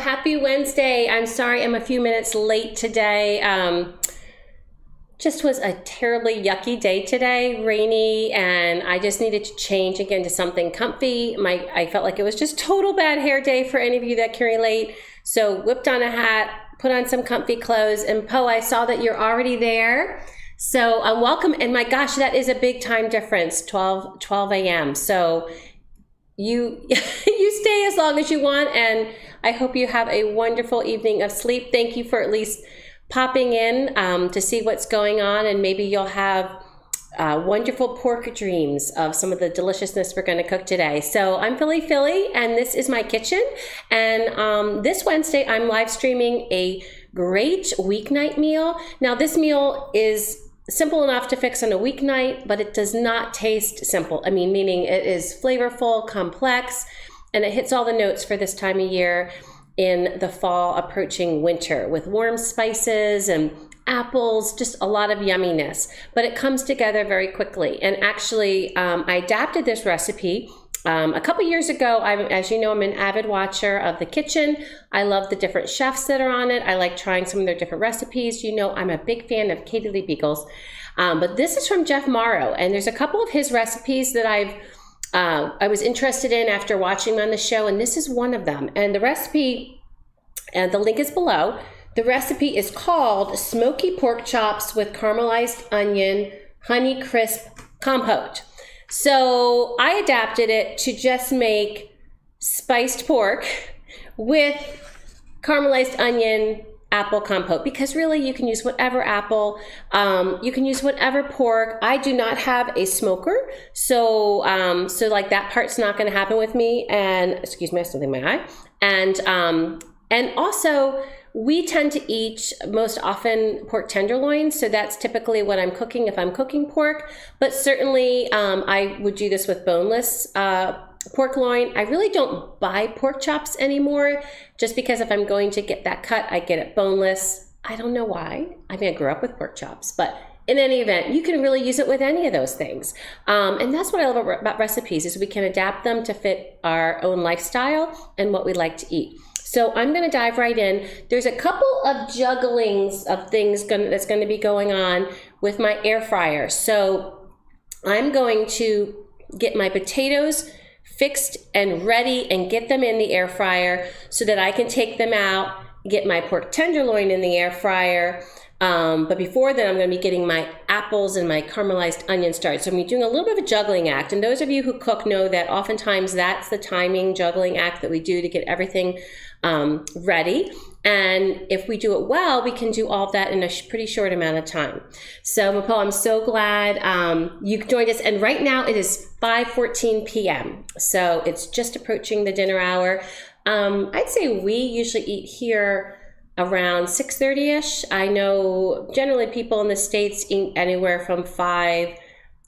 Happy Wednesday. I'm sorry I'm a few minutes late today. Just was a terribly yucky day today, rainy, and I just needed to change again to something comfy. I felt like it was just total bad hair day for any of you that can relate. So whipped on a hat, put on some comfy clothes, and Poe, I saw that you're already there. So welcome, and my gosh, that is a big time difference, 12 a.m. So you stay as long as you want, and I hope you have a wonderful evening of sleep. Thank you for at least popping in to see what's going on, and maybe you'll have wonderful pork dreams of some of the deliciousness we're going to cook today. So I'm Philly, and this is my kitchen, and this Wednesday I'm live streaming a great weeknight meal. Now this meal is simple enough to fix on a weeknight, but it does not taste simple. I mean, meaning it is flavorful, complex, and it hits all the notes for this time of year in the fall approaching winter with warm spices and apples, just a lot of yumminess, but it comes together very quickly. And actually, I adapted this recipe a couple years ago. As you know, I'm an avid watcher of the kitchen. I love the different chefs that are on it. I like trying some of their different recipes. You know, I'm a big fan of Katie Lee Beagles, but this is from Jeff Mauro, and there's a couple of his recipes that I was interested in after watching him on the show, and this is one of them. And the recipe, and the link is below. The recipe is called Smoky Pork Chops with Caramelized Onion Honey Crisp Compote. So I adapted it to just make spiced pork with caramelized onion apple compote, because really you can use whatever apple, you can use whatever pork. I do not have a smoker, so like that part's not going to happen with me. And excuse me, I have something in my eye. And also we tend to eat most often pork tenderloins, so that's typically what I'm cooking if I'm cooking pork. But certainly I would do this with boneless pork loin. I really don't buy pork chops anymore, just because if I'm going to get that cut, I get it boneless. I don't know why. I mean, I grew up with pork chops, but in any event, you can really use it with any of those things. And that's what I love about recipes, is we can adapt them to fit our own lifestyle and what we like to eat. So I'm going to dive right in. There's a couple of jugglings of things that's going to be going on with my air fryer. So I'm going to get my potatoes fixed and ready and get them in the air fryer so that I can take them out, get my pork tenderloin in the air fryer. But before then, I'm going to be getting my apples and my caramelized onion started. So I'm doing a little bit of a juggling act. And those of you who cook know that oftentimes that's the timing juggling act that we do to get everything ready. And if we do it well, we can do all of that in a pretty short amount of time. So Mapo, I'm so glad you joined us. And right now it is 5:14 p.m. So it's just approaching the dinner hour. I'd say we usually eat here around 6:30ish. I know generally people in the States eat anywhere from 5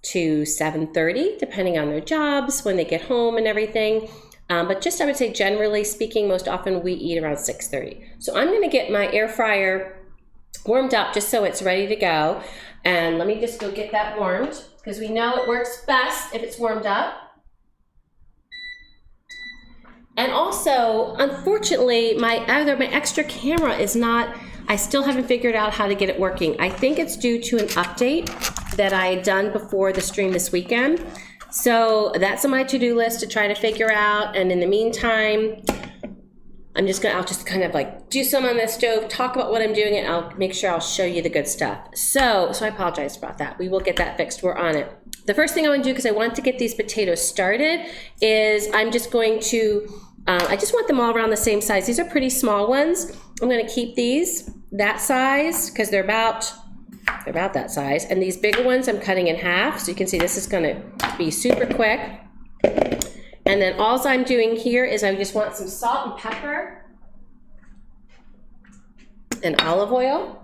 to 7:30, depending on their jobs, when they get home and everything. But just I would say generally speaking, most often we eat around 6:30. So I'm going to get my air fryer warmed up just so it's ready to go. And let me just go get that warmed, because we know it works best if it's warmed up. And also, unfortunately, my extra camera is not, I still haven't figured out how to get it working. I think it's due to an update that I had done before the stream this weekend. So that's on my to-do list to try to figure out. And in the meantime, I'll just kind of like do some on the stove, talk about what I'm doing, and I'll make sure I'll show you the good stuff. So I apologize about that. We will get that fixed. We're on it. The first thing I want to do, because I want to get these potatoes started, is I'm just going to, I just want them all around the same size. These are pretty small ones. I'm going to keep these that size because they're about that size. And these bigger ones I'm cutting in half. So you can see this is going to be super quick. And then all I'm doing here is I just want some salt and pepper and olive oil.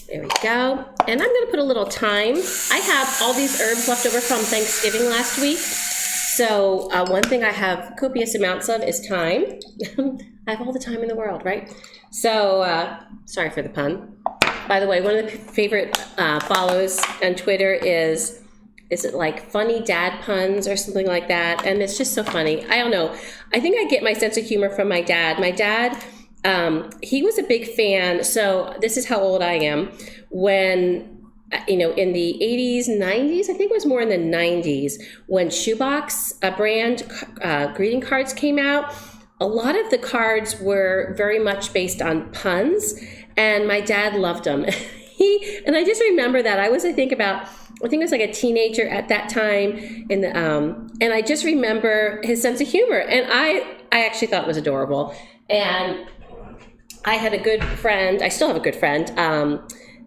There we go. And I'm going to put a little thyme. I have all these herbs left over from Thanksgiving last week. So one thing I have copious amounts of is thyme. I have all the time in the world, right? So sorry for the pun. By the way, one of the favorite follows on Twitter is is it like funny dad puns or something like that? And it's just so funny. I don't know. I think I get my sense of humor from my dad. My dad, he was a big fan. So this is how old I am. When, in the 80s, 90s, I think it was more in the 90s, when Shoebox brand greeting cards came out, a lot of the cards were very much based on puns, and my dad loved them. And I just remember that I think it was like a teenager at that time, and I just remember his sense of humor, and I actually thought it was adorable. And I had a good friend, I still have a good friend,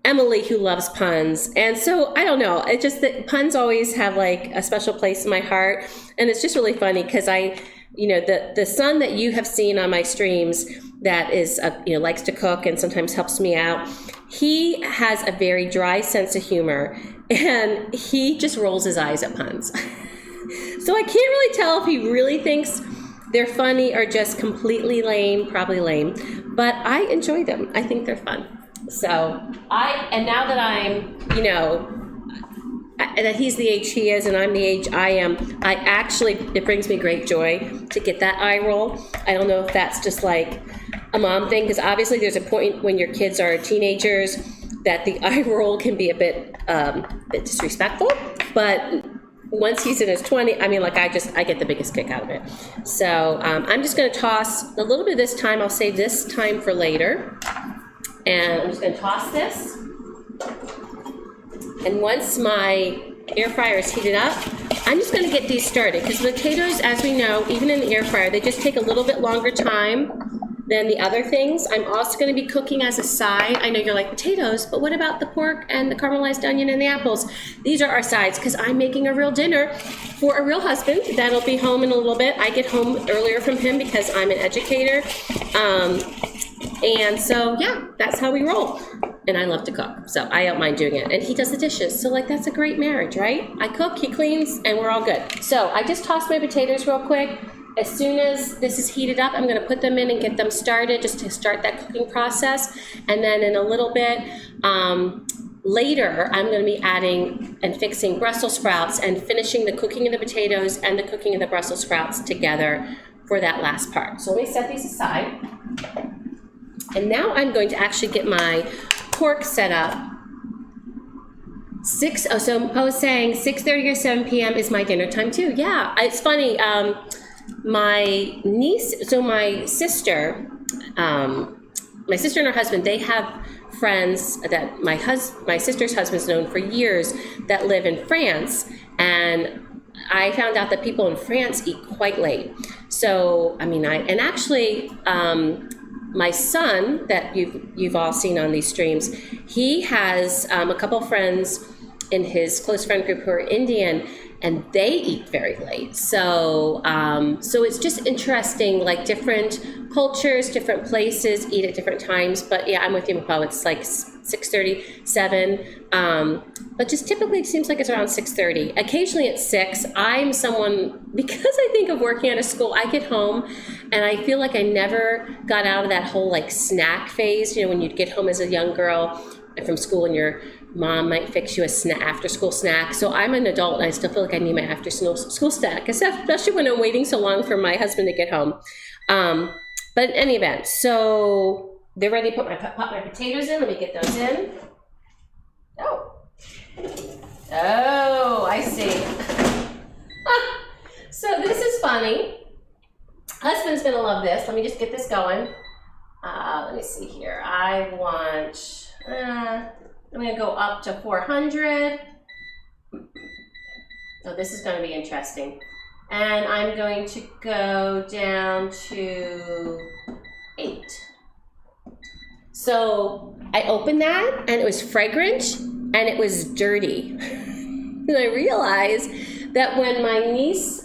Emily, who loves puns. And so I don't know, it just that puns always have like a special place in my heart, and it's just really funny because the son that you have seen on my streams that is likes to cook and sometimes helps me out, he has a very dry sense of humor, and he just rolls his eyes at puns. So I can't really tell if he really thinks they're funny or just completely lame, probably lame, but I enjoy them. I think they're fun. So now that I'm, that he's the age he is and I'm the age I am, it brings me great joy to get that eye roll. I don't know if that's just like a mom thing, because obviously there's a point when your kids are teenagers that the eye roll can be a bit disrespectful, but once he's in his 20s, I get the biggest kick out of it. So I'm just going to toss a little bit of this time. I'll save this time for later. And I'm just going to toss this. And once my air fryer is heated up, I'm just going to get these started, because potatoes, as we know, even in the air fryer, they just take a little bit longer time than the other things. I'm also going to be cooking as a side. I know you're like, potatoes, but what about the pork and the caramelized onion and the apples? These are our sides, because I'm making a real dinner for a real husband that'll be home in a little bit. I get home earlier from him because I'm an educator. And so, yeah, that's how we roll. And I love to cook, so I don't mind doing it. And he does the dishes, so like that's a great marriage, right? I cook, he cleans, and we're all good. So I just tossed my potatoes real quick. As soon as this is heated up, I'm gonna put them in and get them started just to start that cooking process. And then in a little bit, later, I'm gonna be adding and fixing Brussels sprouts and finishing the cooking of the potatoes and the cooking of the Brussels sprouts together for that last part. So let me set these aside. And now I'm going to actually get my pork set up. So I was saying 6:30 or 7 p.m. is my dinner time too. Yeah, it's funny. My sister and her husband, they have friends that my sister's husband's known for years that live in France, and I found out that people in France eat quite late. So my son that you've all seen on these streams, he has a couple friends in his close friend group who are Indian, and they eat very late. So it's just interesting, like different cultures, different places eat at different times. But yeah, I'm with you, Paul. It's like 6:30, 7. But just typically it seems like it's around 6:30. Occasionally it's 6. I'm someone, because I think of working at a school, I get home and I feel like I never got out of that whole like snack phase. When you'd get home as a young girl from school and your mom might fix you a after school snack. So I'm an adult and I still feel like I need my after school snack, especially when I'm waiting so long for my husband to get home. But in any event, so they're ready to put my potatoes in. Let me get those in. Oh, I see. So this is funny. Husband's gonna love this. Let me just get this going. Let me see here. I want, I'm gonna go up to 400. So this is gonna be interesting. And I'm going to go down to 8. So I opened that and it was fragrant and it was dirty. And I realized that when my niece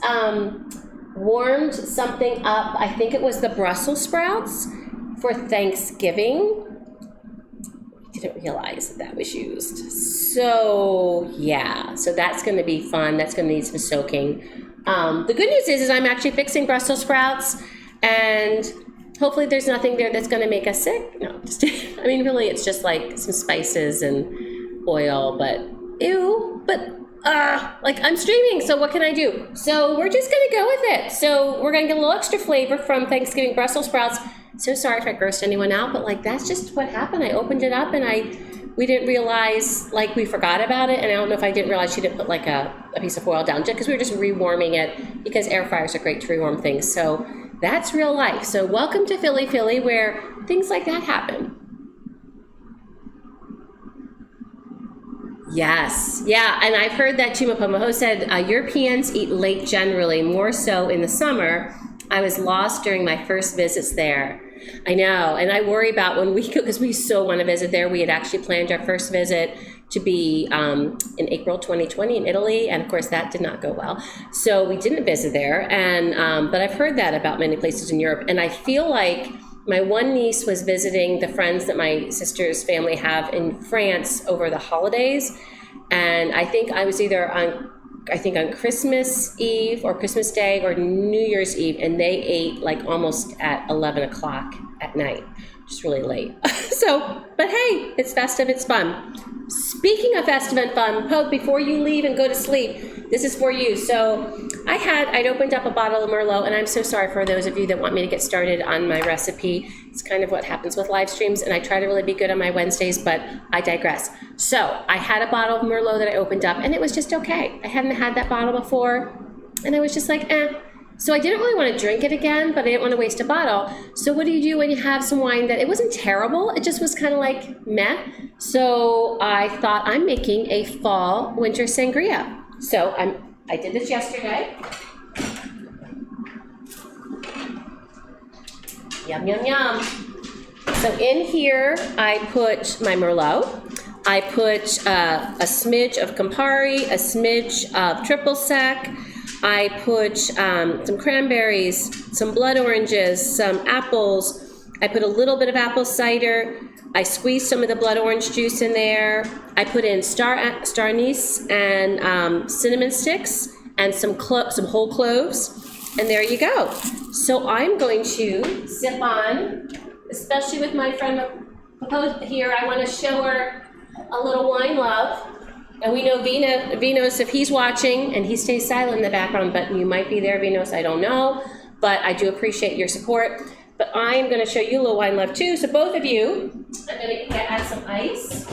warmed something up, I think it was the Brussels sprouts for Thanksgiving, I didn't realize that was used. So yeah, so that's gonna be fun. That's gonna need some soaking. The good news is I'm actually fixing Brussels sprouts, and hopefully there's nothing there that's gonna make us sick. No, just, really it's just like some spices and oil, but ew. But like I'm streaming, so what can I do? So we're just gonna go with it. So we're gonna get a little extra flavor from Thanksgiving Brussels sprouts. So sorry if I grossed anyone out, but like that's just what happened. I opened it up and we didn't realize, like we forgot about it, and I don't know if I didn't realize she didn't put like a piece of foil down, just because we were just rewarming it, because air fryers are great to rewarm things. So that's real life. So welcome to Philly, Philly, where things like that happen. Yes, yeah, and I've heard that too. Mapomaho said Europeans eat late generally, more so in the summer. I was lost during my first visits there. I know, and I worry about when we go, because we so want to visit there. We had actually planned our first visit to be in April 2020 in Italy, and of course that did not go well. So we didn't visit there, and but I've heard that about many places in Europe, and I feel like my one niece was visiting the friends that my sister's family have in France over the holidays, and I think I was either on Christmas Eve or Christmas Day or New Year's Eve, and they ate like almost at 11 o'clock at night, just really late. So, but hey, it's festive, it's fun. Speaking of festive and fun, Pope, before you leave and go to sleep, this is for you. So I'd opened up a bottle of Merlot, and I'm so sorry for those of you that want me to get started on my recipe. It's kind of what happens with live streams, and I try to really be good on my Wednesdays, but I digress. So I had a bottle of Merlot that I opened up, and it was just okay. I hadn't had that bottle before, and I was just like, eh. So I didn't really want to drink it again, but I didn't want to waste a bottle. So what do you do when you have some wine that, it wasn't terrible, it just was kind of like meh. So I thought, I'm making a fall winter sangria. So I did this yesterday. Yum, yum, yum. So in here, I put my Merlot. I put a smidge of Campari, a smidge of triple sec. I put some cranberries, some blood oranges, some apples. I put a little bit of apple cider. I squeezed some of the blood orange juice in there. I put in star anise and cinnamon sticks and some whole cloves. And there you go. So I'm going to sip on, especially with my friend here. I want to show her a little wine love. And we know Vinos, if he's watching, and he stays silent in the background, but you might be there, Vinos, I don't know. But I do appreciate your support. But I'm going to show you a little wine love too. So both of you, I'm going to add some ice.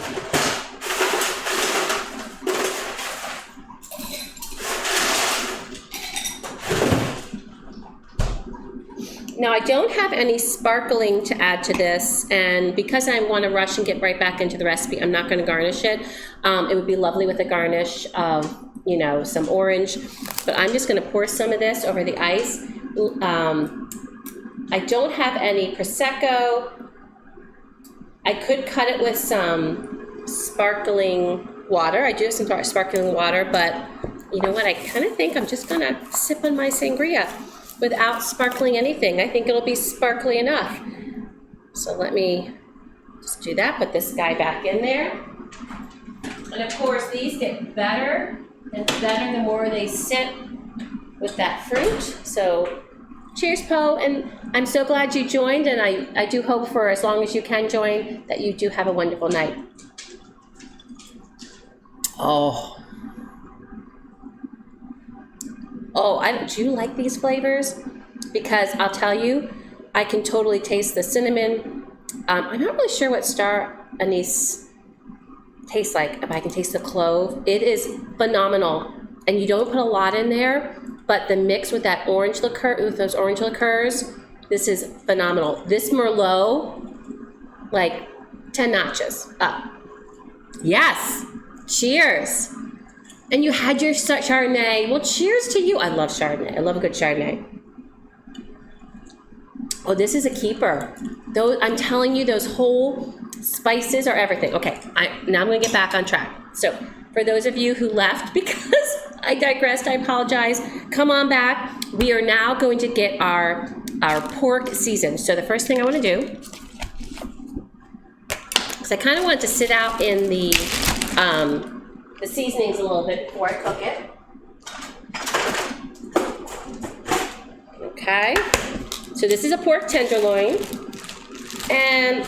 Now I don't have any sparkling to add to this, and because I want to rush and get right back into the recipe, I'm not going to garnish it. It would be lovely with a garnish of, some orange, but I'm just going to pour some of this over the ice. I don't have any Prosecco. I could cut it with some sparkling water. I do have some sparkling water, but you know what? I kind of think I'm just going to sip on my sangria without sparkling anything. I think it'll be sparkly enough. So let me just do that, put this guy back in there. And of course, these get better and better the more they sit with that fruit. So cheers, Poe, and I'm so glad you joined, and I do hope for as long as you can join that you do have a wonderful night. Do you like these flavors? Because I'll tell you, I can totally taste the cinnamon. I'm not really sure what star anise tastes like, if I can taste the clove. It is phenomenal. And you don't put a lot in there, but the mix with that orange liqueur, with those orange liqueurs, this is phenomenal. This Merlot, like 10 notches up. Yes, cheers. And you had your Chardonnay. Well, cheers to you. I love Chardonnay. I love a good Chardonnay. Oh, this is a keeper. I'm telling you, those whole spices are everything. Okay, now I'm going to get back on track. So for those of you who left because I digressed, I apologize. Come on back. We are now going to get our pork seasoned. So the first thing I want to do, because I kind of want it to sit out in the seasonings a little bit before I cook it. Okay, so this is a pork tenderloin, and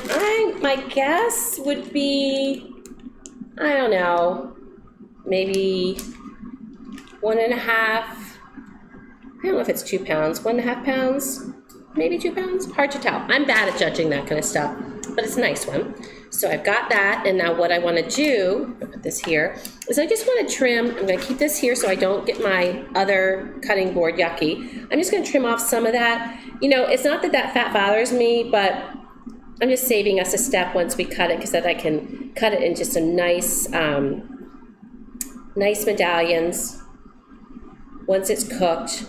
my guess would be, I don't know, maybe 1.5, I don't know if it's 2 pounds, 1.5 pounds, maybe 2 pounds, hard to tell. I'm bad at judging that kind of stuff, but it's a nice one. So I've got that, and now what I want to do, I'll put this here, is I just want to trim. I'm going to keep this here so I don't get my other cutting board yucky. I'm just going to trim off some of that. You know, it's not that that fat bothers me, but I'm just saving us a step once we cut it, because then I can cut it into some nice, nice medallions once it's cooked.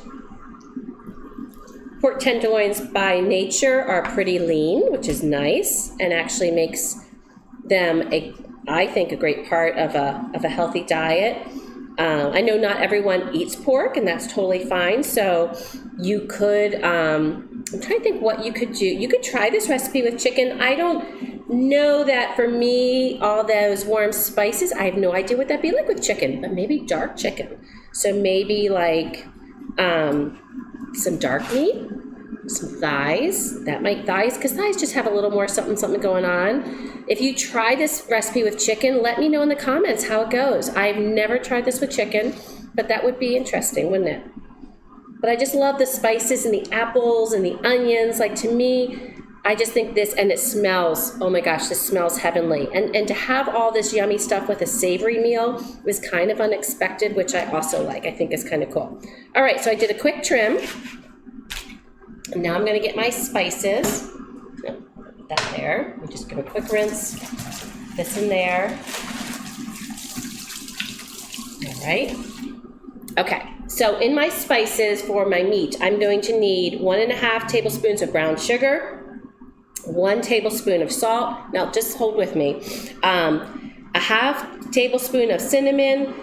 Pork tenderloins by nature are pretty lean, which is nice, and actually makes them, I think, a great part of a healthy diet. I know not everyone eats pork, and that's totally fine. So you could, I'm trying to think what you could do. You could try this recipe with chicken. I don't know that for me, all those warm spices, I have no idea what that'd be like with chicken, but maybe dark chicken. So maybe like some dark meat, some thighs. That might thighs, because thighs just have a little more something going on. If you try this recipe with chicken, let me know in the comments how it goes. I've never tried this with chicken, but that would be interesting, wouldn't it? But I just love the spices and the apples and the onions. Like, to me, I just think this, and it smells, oh my gosh, this smells heavenly. And to have all this yummy stuff with a savory meal was kind of unexpected, which I also like. I think is kind of cool. All right, so I did a quick trim. And now I'm gonna get my spices. Put that there. I'm just gonna quick rinse this in there. All right. Okay, so in my spices for my meat, I'm going to need 1.5 tablespoons of brown sugar, 1 tablespoon of salt. Now just hold with me. A half tablespoon of cinnamon,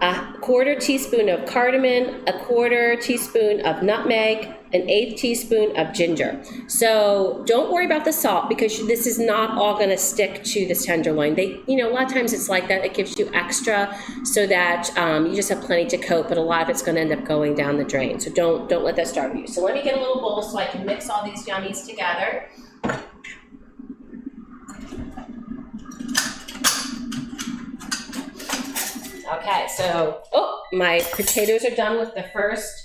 a 1/4 teaspoon of cardamom, a 1/4 teaspoon of nutmeg, an 1/8 teaspoon of ginger. So don't worry about the salt, because this is not all going to stick to this tenderloin. They, you know, a lot of times it's like that. It gives you extra so that you just have plenty to coat, but a lot of it's going to end up going down the drain. So don't let that starve you. So let me get a little bowl so I can mix all these yummies together. Okay, so, my potatoes are done with the first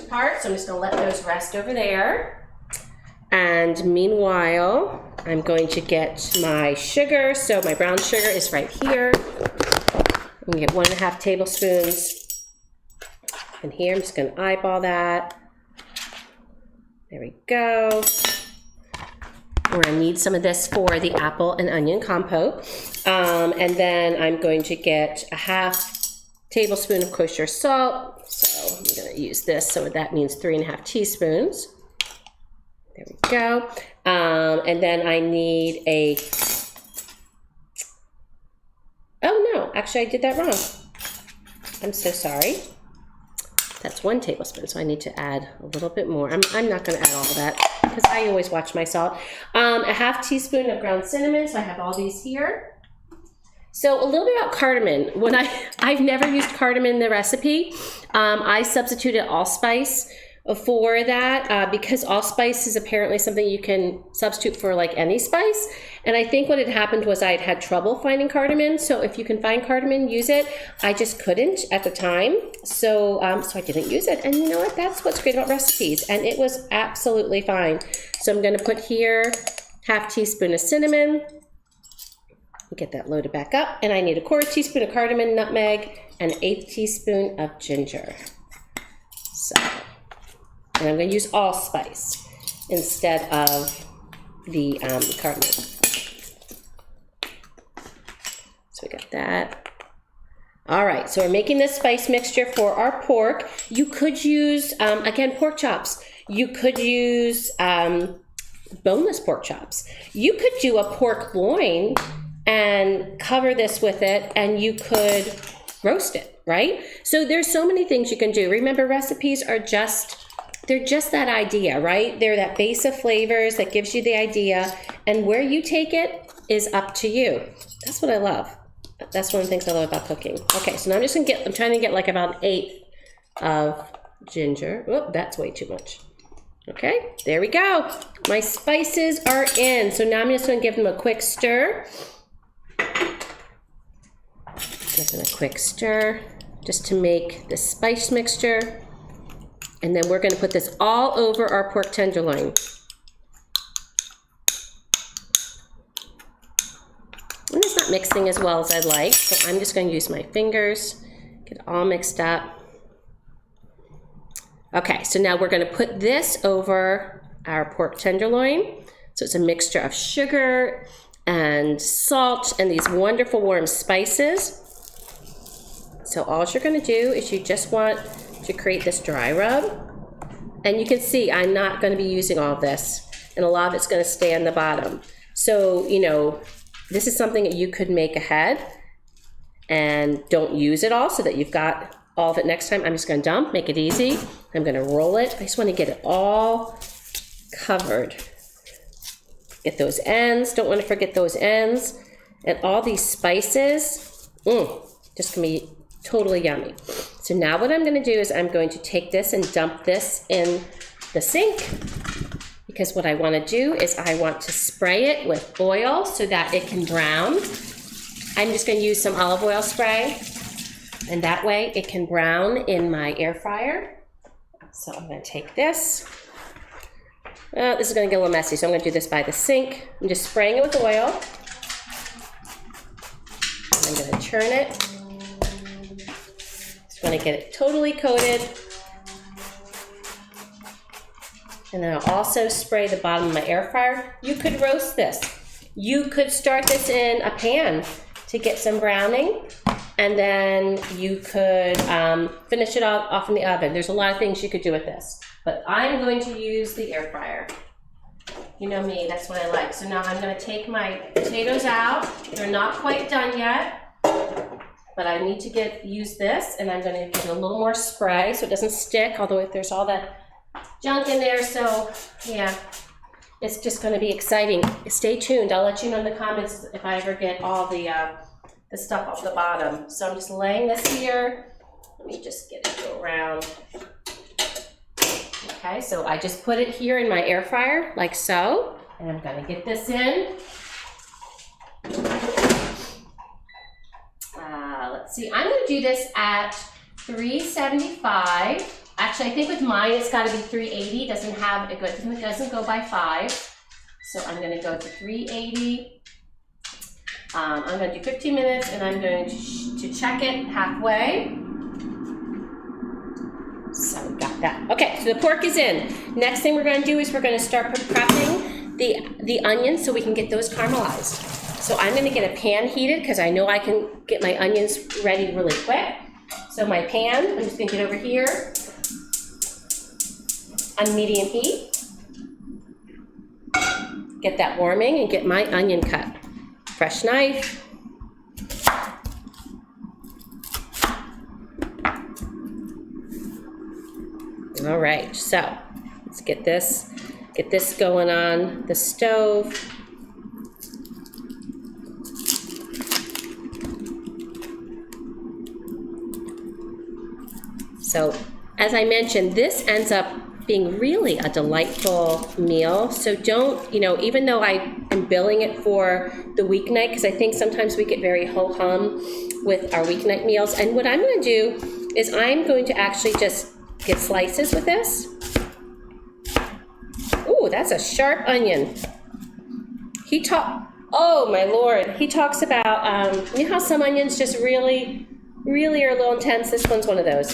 part, so I'm just gonna let those rest over there. And meanwhile, I'm going to get my sugar. So my brown sugar is right here. I'm gonna get 1.5 tablespoons in here. I'm just gonna eyeball that. There we go. We're gonna need some of this for the apple and onion compote. And then I'm going to get a 1/2 tablespoon of kosher salt. So I'm gonna use this, so that means 3.5 teaspoons. There we go. And then I need oh no, actually I did that wrong. I'm so sorry. That's 1 tablespoon, so I need to add a little bit more. I'm not gonna add all of that, because I always watch my salt. A 1/2 teaspoon of ground cinnamon, so I have all these here. So a little bit about cardamom. When I've never used cardamom in the recipe. I substituted allspice for that because allspice is apparently something you can substitute for like any spice. And I think what had happened was I had trouble finding cardamom. So if you can find cardamom, use it. I just couldn't at the time. So I didn't use it. And you know what? That's what's great about recipes. And it was absolutely fine. So I'm going to put here 1/2 teaspoon of cinnamon. Get that loaded back up. And I need a 1/4 teaspoon of cardamom, nutmeg, and 1/8 teaspoon of ginger. So, and I'm going to use allspice instead of the cardamom. So we got that. All right, so we're making this spice mixture for our pork. You could use, again, pork chops. You could use boneless pork chops. You could do a pork loin and cover this with it, and you could roast it, right? So there's so many things you can do. Remember, recipes are they're just that idea, right? They're that base of flavors that gives you the idea, and where you take it is up to you. That's what I love. That's one of the things I love about cooking. Okay, so now I'm trying to get like about 1/8 of ginger. Oh, that's way too much. Okay, there we go. My spices are in. So now I'm just gonna give them a quick stir. Give it a quick stir just to make the spice mixture. And then we're going to put this all over our pork tenderloin. And it's not mixing as well as I'd like, so I'm just going to use my fingers, get it all mixed up. Okay, so now we're going to put this over our pork tenderloin. So it's a mixture of sugar and salt and these wonderful warm spices. So all you're going to do is you just want to create this dry rub. And you can see I'm not going to be using all of this, and a lot of it's going to stay on the bottom. So, you know, this is something that you could make ahead and don't use it all so that you've got all of it next time. I'm just going to dump, make it easy. I'm going to roll it. I just want to get it all covered. Get those ends. Don't want to forget those ends. And all these spices, just going to be totally yummy. So now what I'm going to do is I'm going to take this and dump this in the sink, because what I want to do is I want to spray it with oil so that it can brown. I'm just going to use some olive oil spray, and that way it can brown in my air fryer. So I'm going to take this. This is going to get a little messy, so I'm going to do this by the sink. I'm just spraying it with oil. I'm going to turn it. Just want to get it totally coated. And then I'll also spray the bottom of my air fryer. You could roast this. You could start this in a pan to get some browning, and then you could finish it off in the oven. There's a lot of things you could do with this, but I'm going to use the air fryer. You know me, that's what I like. So now I'm going to take my potatoes out. They're not quite done yet, but I need to use this, and I'm going to give it a little more spray so it doesn't stick, although there's all that junk in there. So yeah, it's just going to be exciting. Stay tuned. I'll let you know in the comments if I ever get all the stuff off the bottom. So I'm just laying this here. Let me just get it to go around. Okay, so I just put it here in my air fryer like so, and I'm going to get this in. Let's see, I'm going to do this at 375. Actually, I think with mine it's got to be 380. It doesn't go by 5. So I'm going to go to 380. I'm going to do 15 minutes, and I'm going to check it halfway. So we got that. Okay, so the pork is in. Next thing we're going to do is we're going to start prepping the onions so we can get those caramelized. So I'm going to get a pan heated because I know I can get my onions ready really quick. So my pan, I'm just going to get over here on medium heat. Get that warming and get my onion cut. Fresh knife. All right, so let's get this going on the stove. So as I mentioned, this ends up being really a delightful meal. So don't, even though I am billing it for the weeknight, because I think sometimes we get very ho-hum with our weeknight meals. And what I'm going to do is I'm going to actually just get slices with this. Ooh, that's a sharp onion. Oh my Lord. He talks about, you know how some onions just really, really are a little intense? This one's one of those.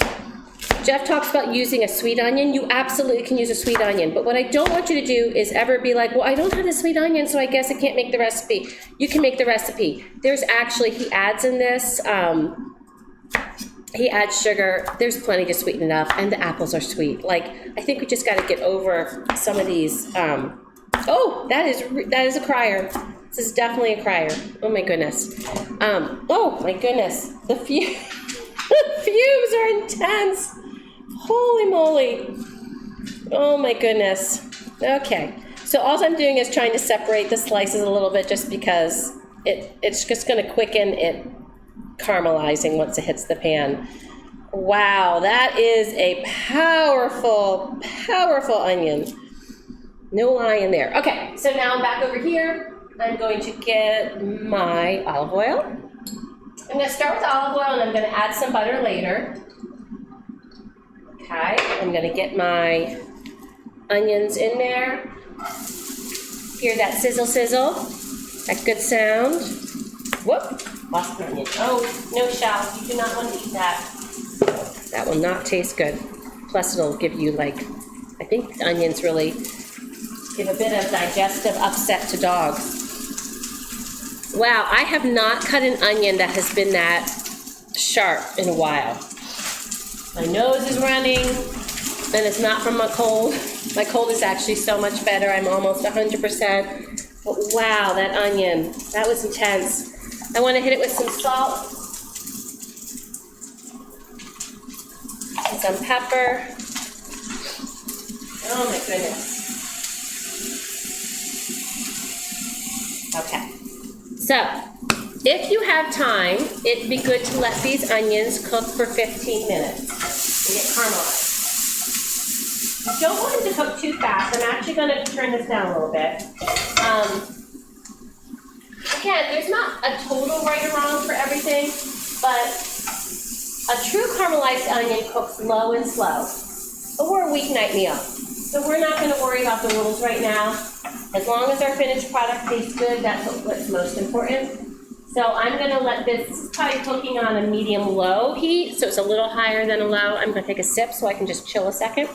Jeff talks about using a sweet onion. You absolutely can use a sweet onion. But what I don't want you to do is ever be like, well, I don't have a sweet onion, so I guess I can't make the recipe. You can make the recipe. There's actually, he adds in this, he adds sugar. There's plenty to sweeten it up, and the apples are sweet. Like, I think we just got to get over some of these. Oh, that is a crier. This is definitely a crier. Oh my goodness. Oh my goodness. The fumes are intense. Holy moly. Oh my goodness. Okay. So all I'm doing is trying to separate the slices a little bit, just because it's just going to quicken it caramelizing once it hits the pan. Wow, that is a powerful, powerful onion. No lie in there. Okay, so now I'm back over here. I'm going to get my olive oil. I'm gonna start with olive oil and I'm gonna add some butter later. Okay, I'm gonna get my onions in there. Hear that sizzle sizzle? That good sound. Whoop, lost an onion. Oh, no, Shal, you do not want to eat that. That will not taste good. Plus it'll give you like, I think the onions really give a bit of digestive upset to dogs. Wow, I have not cut an onion that has been that sharp in a while. My nose is running, and it's not from my cold. My cold is actually so much better. I'm almost 100%. But wow, that onion, that was intense. I want to hit it with some salt and some pepper. Oh my goodness. Okay. So, if you have time, it'd be good to let these onions cook for 15 minutes and get caramelized. You don't want them to cook too fast. I'm actually going to turn this down a little bit. Again, there's not a total right or wrong for everything, but a true caramelized onion cooks low and slow. But we're a weeknight meal, so we're not going to worry about the rules right now. As long as our finished product tastes good, that's what's most important. So I'm going to let this probably cooking on a medium-low heat, so it's a little higher than a low. I'm going to take a sip so I can just chill a second.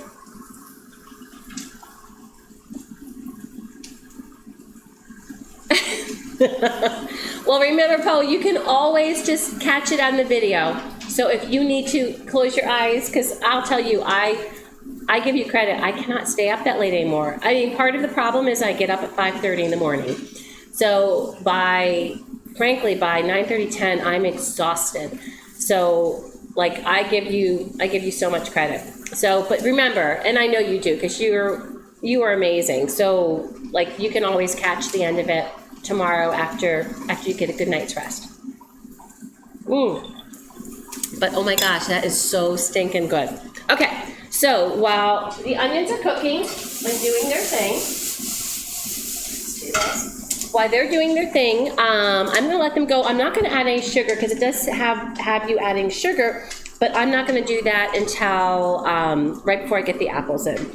Well, remember, Paul, you can always just catch it on the video. So if you need to close your eyes, because I'll tell you, I give you credit. I cannot stay up that late anymore. I mean, part of the problem is I get up at 5:30 in the morning. So frankly, by 9:30, 10, I'm exhausted. So like I give you so much credit. So, but remember, and I know you do, because you are amazing. So like you can always catch the end of it tomorrow after you get a good night's rest. But oh my gosh, that is so stinking good. Okay, so while the onions are cooking and doing their thing, let's do this. While they're doing their thing, I'm gonna let them go. I'm not gonna add any sugar because it does have you adding sugar, but I'm not gonna do that until right before I get the apples in.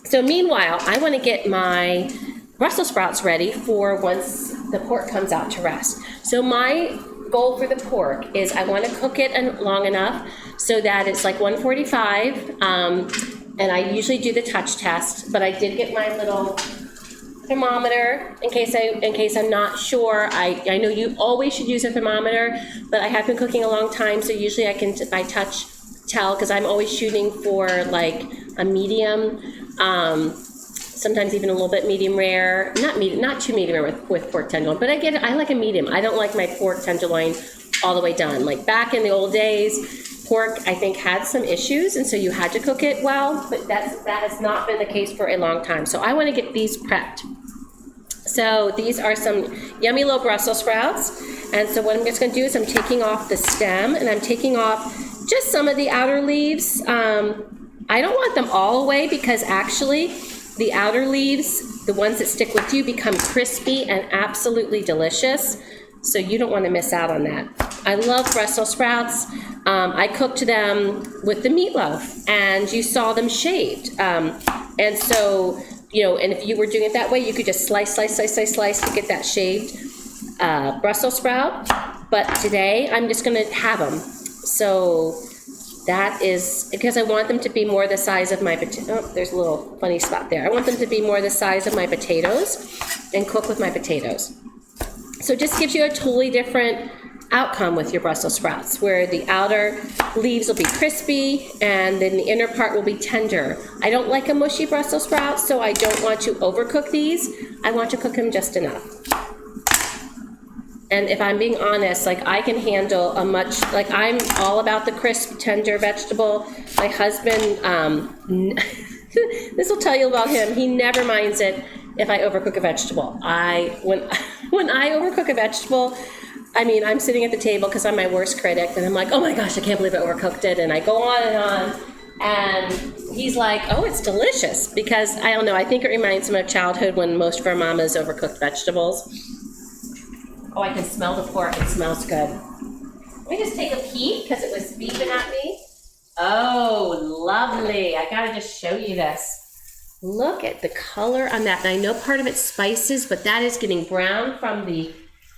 So meanwhile, I wanna get my Brussels sprouts ready for once the pork comes out to rest. So my goal for the pork is I want to cook it long enough so that it's like 145, and I usually do the touch test, but I did get my little thermometer in case I'm not sure. I know you always should use a thermometer, but I have been cooking a long time, so usually I can by touch tell, because I'm always shooting for like a medium. Sometimes even a little bit medium rare, not too medium rare with pork tenderloin, but I like a medium. I don't like my pork tenderloin all the way done. Like back in the old days, pork I think had some issues, and so you had to cook it well, but that has not been the case for a long time. So I want to get these prepped. So these are some yummy little Brussels sprouts, and so what I'm just going to do is I'm taking off the stem, and I'm taking off just some of the outer leaves. I don't want them all away, because actually the outer leaves, the ones that stick with you, become crispy and absolutely delicious. So you don't want to miss out on that. I love Brussels sprouts. I cooked them with the meatloaf, and you saw them shaved. And so, and if you were doing it that way, you could just slice to get that shaved Brussels sprout. But today, I'm just going to have them. So that is because I want them to be more the size of my potato. Oh, there's a little funny spot there. I want them to be more the size of my potatoes and cook with my potatoes. So it just gives you a totally different outcome with your Brussels sprouts, where the outer leaves will be crispy and then the inner part will be tender. I don't like a mushy Brussels sprout, so I don't want to overcook these. I want to cook them just enough. And if I'm being honest, like I can handle I'm all about the crisp, tender vegetable. My husband, this will tell you about him. He never minds it if I overcook a vegetable. When I overcook a vegetable, I mean, I'm sitting at the table because I'm my worst critic, and I'm like, oh my gosh, I can't believe I overcooked it, and I go on and on. And he's like, oh, it's delicious, because I don't know, I think it reminds him of childhood when most of our mamas overcooked vegetables. Oh, I can smell the pork. It smells good. Let me just take a peek because it was beeping at me. Oh, lovely. I gotta just show you this. Look at the color on that. And I know part of it's spices, but that is getting brown from the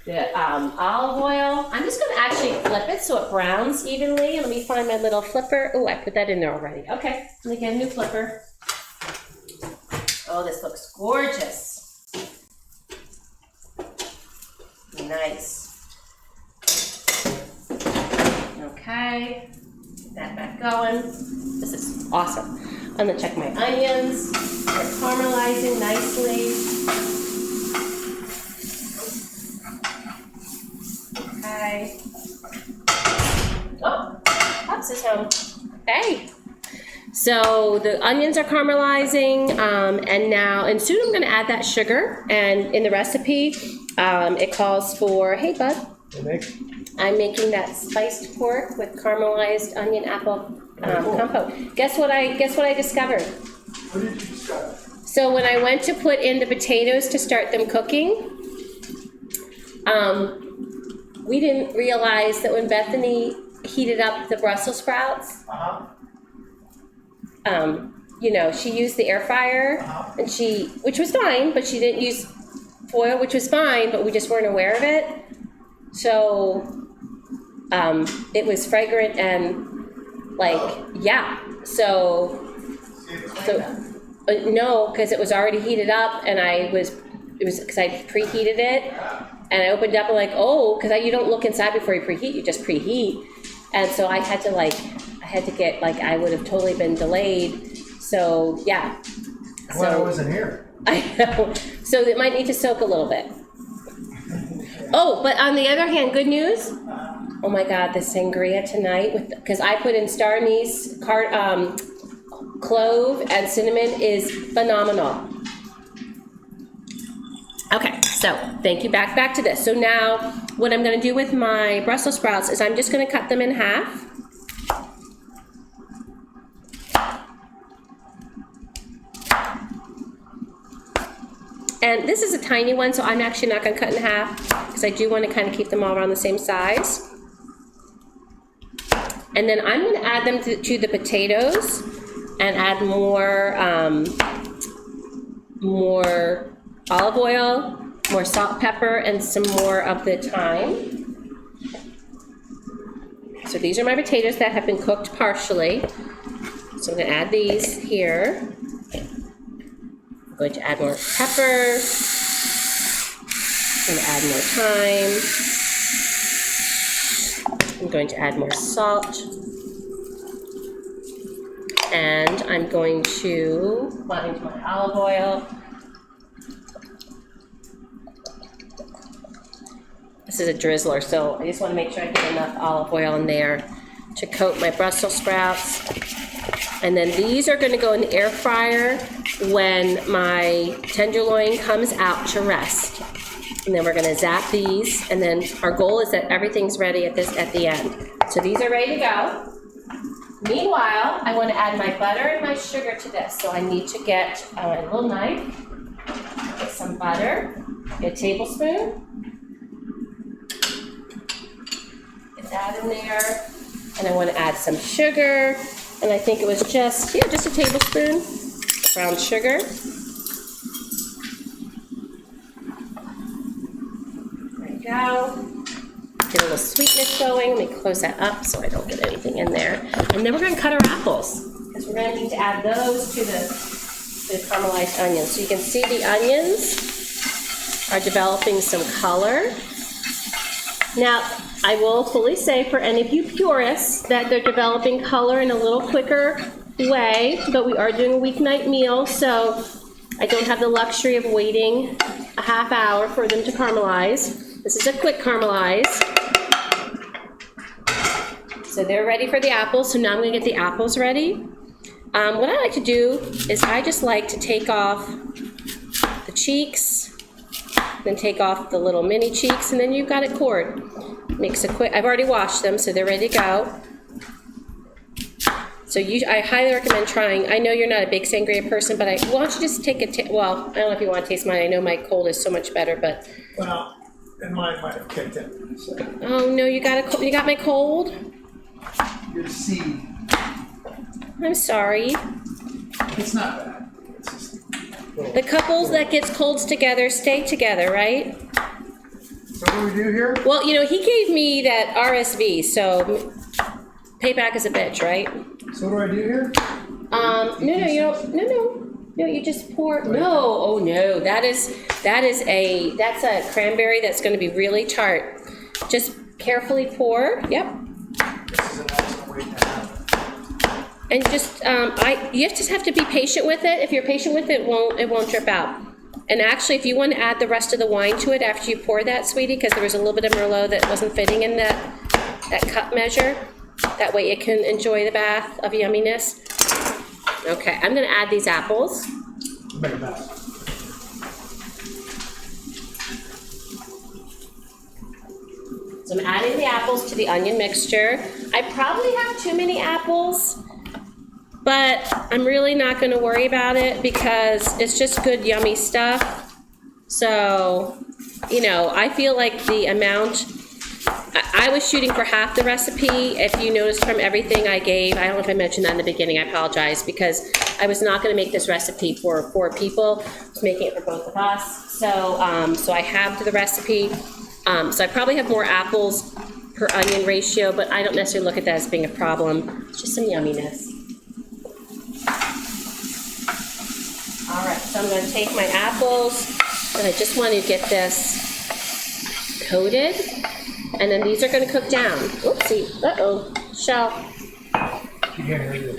olive oil. I'm just gonna actually flip it so it browns evenly. Let me find my little flipper. Oh, I put that in there already. Okay, let me get a new flipper. Oh, this looks gorgeous. Nice. Okay, get that back going. This is awesome. I'm gonna check my onions. They're caramelizing nicely. Okay. Oh, Pops is home. Hey. So the onions are caramelizing, and soon I'm gonna add that sugar. And in the recipe, it calls for, hey bud. I'm making that spiced pork with caramelized onion apple compote. Guess what I discovered? What did you discover? So when I went to put in the potatoes to start them cooking, we didn't realize that when Bethany heated up the Brussels sprouts, she used the air fryer, and which was fine, but she didn't use foil, which was fine, but we just weren't aware of it. So it was fragrant and no, because it was already heated up, and it was because I preheated it, and I opened up and because you don't look inside before you preheat, you just preheat, and so I had to get I would have totally been delayed. So yeah. Well, I wasn't here. I know. So it might need to soak a little bit. Oh, but on the other hand, good news. Oh my God, the sangria tonight, because I put in star anise, clove, and cinnamon is phenomenal. Okay, so thank you. Back to this. So now what I'm going to do with my Brussels sprouts is I'm just going to cut them in half. And this is a tiny one, so I'm actually not going to cut in half because I do want to kind of keep them all around the same size. And then I'm going to add them to the potatoes and add more olive oil, more salt, pepper, and some more of the thyme. So these are my potatoes that have been cooked partially. So I'm going to add these here. I'm going to add more pepper. I'm going to add more thyme. I'm going to add more salt. And I'm going to bind my olive oil. This is a drizzler, so I just want to make sure I get enough olive oil in there to coat my Brussels sprouts. And then these are going to go in the air fryer when my tenderloin comes out to rest. And then we're going to zap these, and then our goal is that everything's ready at the end. So these are ready to go. Meanwhile, I want to add my butter and my sugar to this. So I need to get a little knife, get some butter, get a tablespoon, get that in there, and I want to add some sugar. And I think it was just a tablespoon brown sugar. There you go. Get a little sweetness going. Let me close that up so I don't get anything in there. And then we're going to cut our apples because we're going to need to add those to the caramelized onions. So you can see the onions are developing some color. Now, I will fully say for any of you purists that they're developing color in a little quicker way, but we are doing a weeknight meal, so I don't have the luxury of waiting a half hour for them to caramelize. This is a quick caramelize. So they're ready for the apples, so now I'm going to get the apples ready. What I like to do is I just like to take off the cheeks, then take off the little mini cheeks, and then you've got it cored. Makes a quick, I've already washed them, so they're ready to go. So I highly recommend trying. I know you're not a big sangria person, but why don't you just take well, I don't know if you want to taste mine. I know my cold is so much better, but. Well, And mine might have kicked in. So. Oh no, you got my cold? You're a seed. I'm sorry. It's not bad. It's just The couples that gets colds together stay together, right? So what do we do here? Well, you know, he gave me that RSV, so payback is a bitch, right? So what do I do here? No, you just pour, no, oh no, that's a cranberry that's gonna be really tart. Just carefully pour, yep. This is an excellent way to have it. And just, you just have to be patient with it. If you're patient with it, it won't drip out. And actually, if you want to add the rest of the wine to it after you pour that, sweetie, because there was a little bit of Merlot that wasn't fitting in that cup measure, that way it can enjoy the bath of yumminess. Okay, I'm gonna add these apples. Make a mess. So I'm adding the apples to the onion mixture. I probably have too many apples, but I'm really not gonna worry about it because it's just good, yummy stuff. So, you know, I feel like the amount, I was shooting for half the recipe. If you noticed from everything I gave, I don't know if I mentioned that in the beginning, I apologize, because I was not gonna make this recipe for 4 people. I was making it for both of us. So, so I halved the recipe. So I probably have more apples per onion ratio, but I don't necessarily look at that as being a problem. It's just some yumminess. All right, so I'm gonna take my apples, and I just want to get this coated. And then these are gonna cook down. Oopsie, uh-oh, shell. You can't hear you.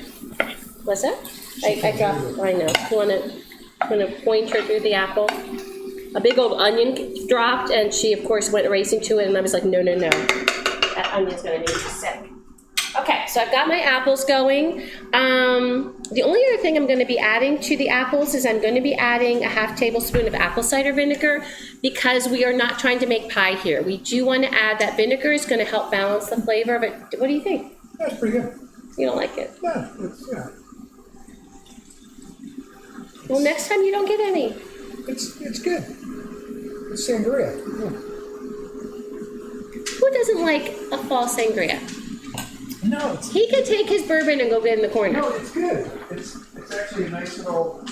What's that? I dropped, I know. You wanna point her through the apple? A big old onion dropped, and she, of course, went racing to it, and I was like, no, no, no. That onion's gonna make you sick. Okay, so I've got my apples going. The only other thing I'm gonna be adding to the apples is I'm gonna be adding a half tablespoon of apple cider vinegar because we are not trying to make pie here. We do wanna add that vinegar. Is gonna help balance the flavor of it. What do you think? That's pretty good. You don't like it? Yeah, it's, yeah. Well, next time you don't get any. It's good. It's sangria. Yeah. Who doesn't like a fall sangria? No, He could take his bourbon and go get in the corner. no, it's good. It's actually a nice little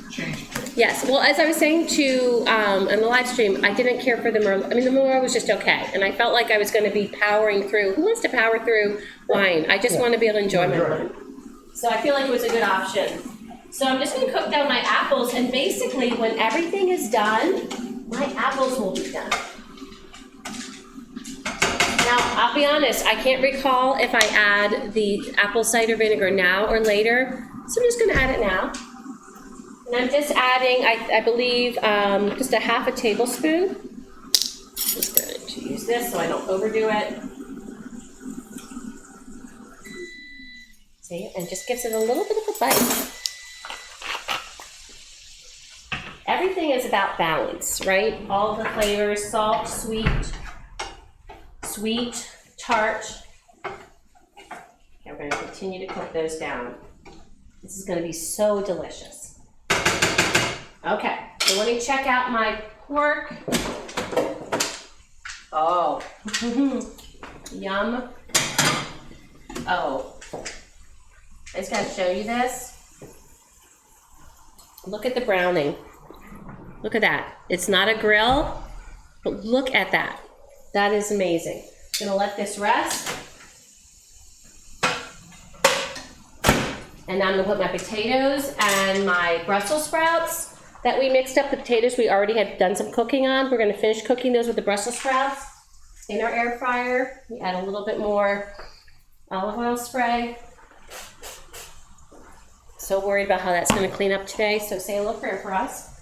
change. Yes, well, as I was saying to, on the live stream, I didn't care for the Merlot. I mean, the Merlot was just okay. And I felt like I was going to be powering through. Who wants to power through wine? I just want to be able to enjoy my wine. So I feel like it was a good option. So I'm just going to cook down my apples. And basically, when everything is done, my apples will be done. Now, I'll be honest, I can't recall if I add the apple cider vinegar now or later. So I'm just going to add it now. And I'm just adding, I believe, just a half a tablespoon. Just going to use this so I don't overdo it. See, and just gives it a little bit of a bite. Everything is about balance, right? All the flavors, salt, sweet, tart. Okay, we're going to continue to cook those down. This is going to be so delicious. Okay, so let me check out my pork. Oh, yum. Oh, I just got to show you this. Look at the browning. Look at that. It's not a grill, but look at that. That is amazing. I'm gonna let this rest. And now I'm gonna put my potatoes and my Brussels sprouts that we mixed up. The potatoes we already had done some cooking on. We're gonna finish cooking those with the Brussels sprouts in our air fryer. We add a little bit more olive oil spray. So worried about how that's gonna clean up today. So say a little prayer for us.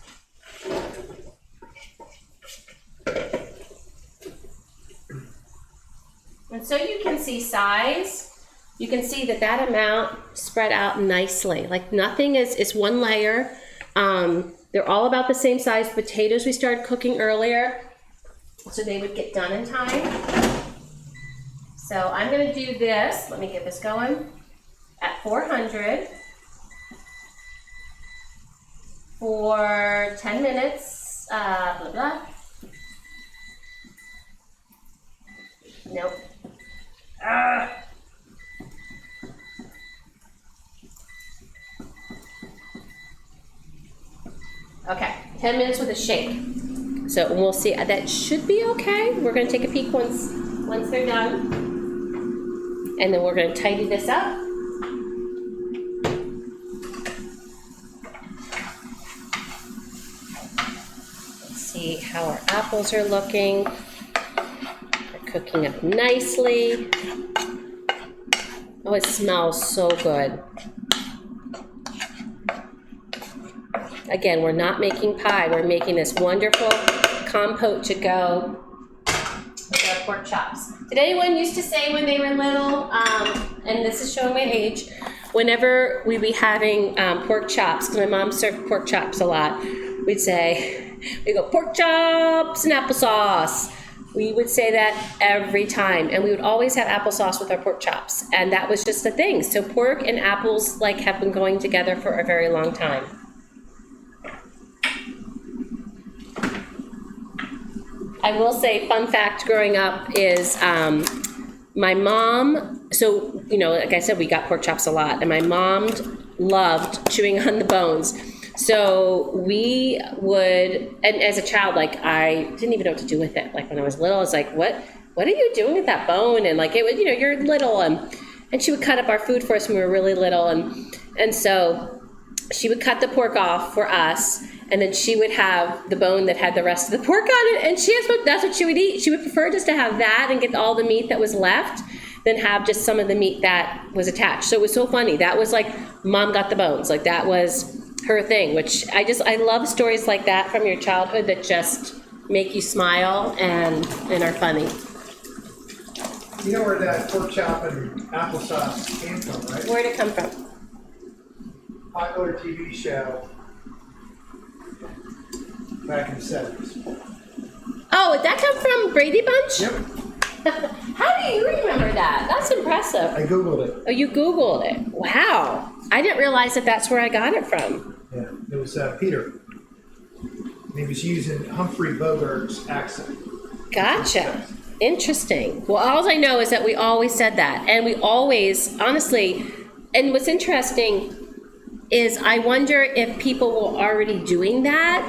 And so you can see size, you can see that amount spread out nicely. Like nothing is one layer. They're all about the same size. Potatoes we started cooking earlier, so they would get done in time. So I'm gonna do this, let me get this going, at 400 for 10 minutes, blah, blah. Nope. Ah. Okay, 10 minutes with a shake. So we'll see. That should be okay. We're going to take a peek once they're done. And then we're going to tidy this up. Let's see how our apples are looking. They're cooking up nicely. Oh, it smells so good. Again, we're not making pie. We're making this wonderful compote to go with our pork chops. Did anyone used to say when they were little, and this is showing my age, whenever we'd be having pork chops, because my mom served pork chops a lot, we'd go, pork chops and applesauce. We would say that every time, and we would always have applesauce with our pork chops, and that was just the thing. So pork and apples have been going together for a very long time. I will say, fun fact growing up is my mom, so, like I said, we got pork chops a lot, and my mom loved chewing on the bones. So we would, and as a child, I didn't even know what to do with it. When I was little, I was like, what are you doing with that bone? And it would, you're little, and she would cut up our food for us when we were really little. And so she would cut the pork off for us, and then she would have the bone that had the rest of the pork on it, and that's what she would eat. She would prefer just to have that and get all the meat that was left than have just some of the meat that was attached. So it was so funny. That was Mom got the bones. That was her thing, which I love stories like that from your childhood that just make you smile and are funny. You know where that pork chop and applesauce came from, right? Where'd it come from? Popular TV show back in the 70s. Oh, did that come from Brady Bunch? Yep. How do you remember that? That's impressive. I Googled it. Oh, you Googled it. Wow. I didn't realize that's where I got it from. Yeah, it was Peter. And he was using Humphrey Bogart's accent. Gotcha. Interesting. Well, all I know is that we always said that. And we always, honestly, and what's interesting is I wonder if people were already doing that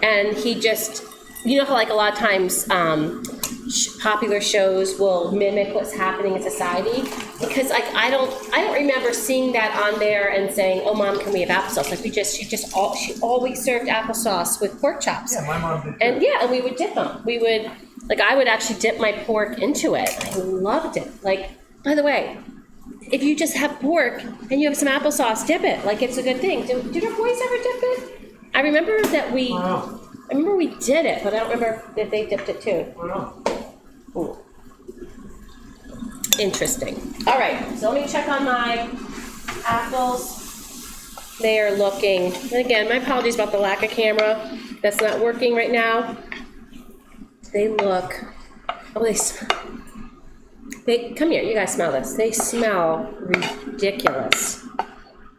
and he just, how a lot of times popular shows will mimic what's happening in society, because I don't remember seeing that on there and saying, oh, Mom, can we have applesauce? She always served applesauce with pork chops. Yeah, my mom did too. And we would dip them. We would, I would actually dip my pork into it. I loved it. By the way, if you just have pork and you have some applesauce, dip it. It's a good thing. Did our boys ever dip it? I remember that we did it, but I don't remember if they dipped it too. Ooh. Interesting. All right, so let me check on my apples. They are looking, and again, my apologies about the lack of camera. That's not working right now. They look, come here, you guys smell this. They smell ridiculous.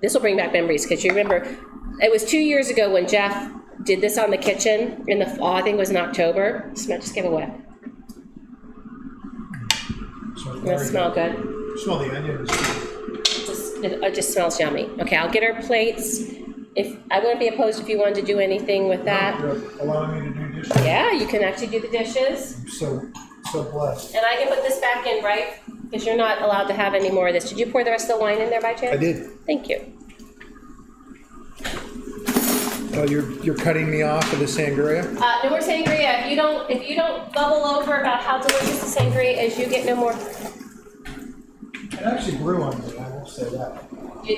This will bring back memories, because you remember, it was 2 years ago when Jeff did this on the kitchen in the fall. I think it was in October. Just give a whiff. Does it smell good? Smell the onions. It just smells yummy. Okay, I'll get our plates. If I wouldn't be opposed if you wanted to do anything with that. You're allowing me to do dishes? Yeah, you can actually do the dishes. I'm so blessed. And I can put this back in, right? Because you're not allowed to have any more of this. Did you pour the rest of the wine in there by chance? I did. Thank you. Oh, you're cutting me off of the sangria? No more sangria. If you don't bubble over about how delicious the sangria is, you get no more. It actually grew on me, I will say that.